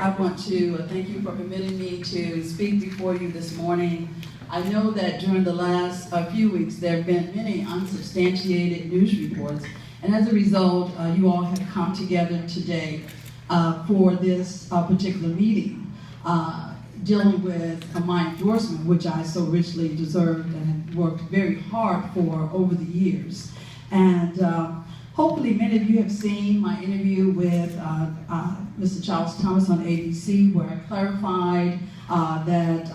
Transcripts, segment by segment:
I want to thank you for permitting me to speak before you this morning. I know that during the last few weeks there have been many unsubstantiated news reports, and as a result, you all have come together today for this particular meeting, dealing with my endorsement, which I so richly deserved and have worked very hard for over the years. And hopefully many of you have seen my interview with Mr. Charles Thomas on ABC, where I clarified that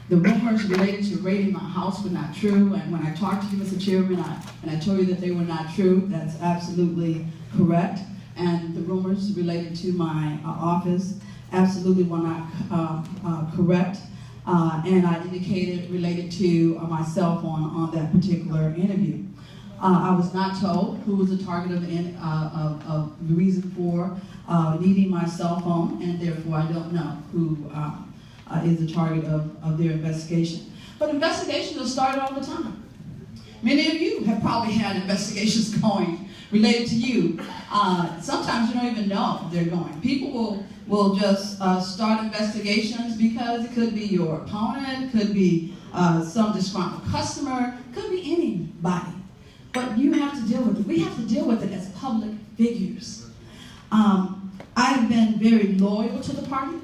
the rumors related to raiding my house were not true. And when I talked to you, Mr. Chairman, and I told you that they were not true, that's absolutely correct. And the rumors related to my office absolutely were not correct. And I indicated related to myself on that particular interview. I was not told who was the target of the reason for needing my cell phone, and therefore I don't know who is the target of their investigation. But investigations are started all the time. Many of you have probably had investigations going related to you. Sometimes you don't even know they're going. People will just start investigations because it could be your opponent, could be some disgruntled customer, could be anybody. But you have to deal with it. We have to deal with it as public figures. I've been very loyal to the party.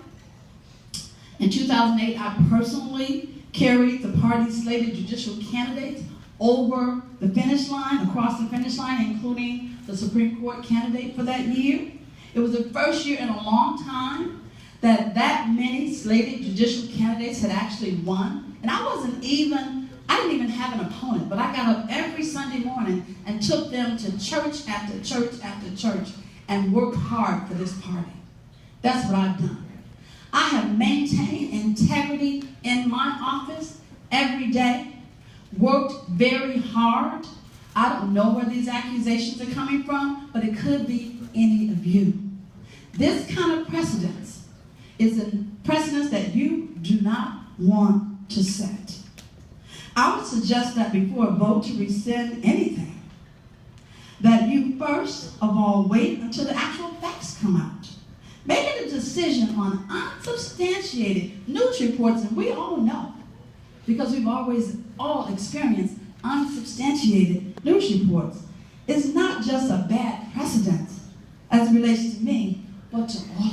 In 2008, I personally carried the party's slated judicial candidates over the finish line, across the finish line, including the Supreme Court candidate for that year. It was the first year in a long time that many slated judicial candidates had actually won. And I didn't even have an opponent, but I got up every Sunday morning and took them to church after church after church and worked hard for this party. That's what I've done. I have maintained integrity in my office every day, worked very hard. I don't know where these accusations are coming from, but it could be any of you. This kind of precedence is a precedence that you do not want to set. I would suggest that before a vote to rescind anything, that you first of all wait until the actual facts come out. Making a decision on unsubstantiated news reports, and we all know, because we've always all experienced unsubstantiated news reports, is not just a bad precedent as it relates to me, but to all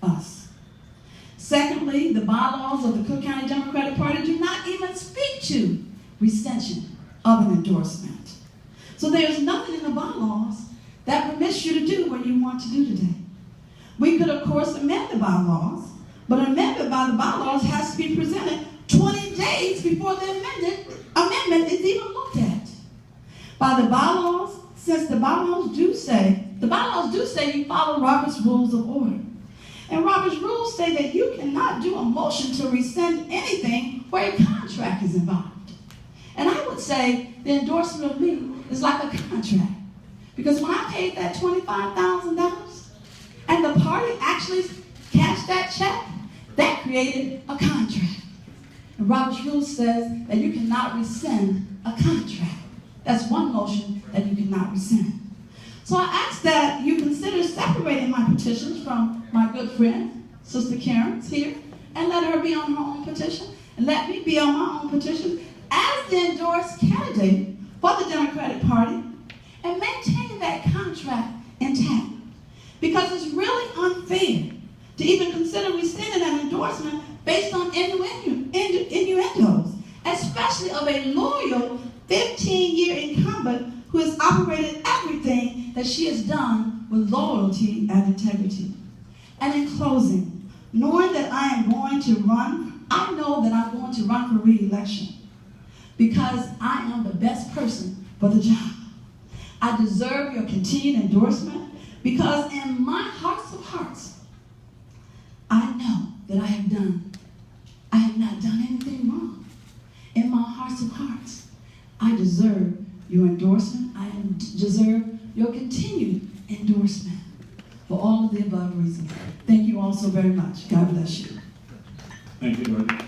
of us. Secondly, the bylaws of the Cook County Democratic Party do not even speak to rescission of an endorsement. So there's nothing in the bylaws that permits you to do what you want to do today. We could, of course, amend the bylaws, but an amendment by the bylaws has to be presented 20 days before the amendment is even looked at. By the bylaws, since the bylaws do say you follow Robert's Rules of Order. And Robert's rules say that you cannot do a motion to rescind anything where a contract is involved. And I would say the endorsement of me is like a contract. Because when I paid that $25,000 and the party actually cashed that check, that created a contract. And Robert's rules says that you cannot rescind a contract. That's one motion that you cannot rescind. So I ask that you consider separating my petitions from my good friend, Sister Karen's here, and let her be on her own petition, and let me be on my own petition as the endorsed candidate for the Democratic Party, and maintain that contract intact. Because it's really unfair to even consider rescinding an endorsement based on innuendos, especially of a loyal 15-year incumbent who has operated everything that she has done with loyalty and integrity. And in closing, knowing that I am going to run, I know that I'm going to run for re-election because I am the best person for the job. I deserve your continued endorsement because in my hearts of hearts, I know that I have not done anything wrong. In my hearts of hearts, I deserve your endorsement. I deserve your continued endorsement for all of the above reasons. Thank you all so very much. God bless you. Thank you, Dorothy.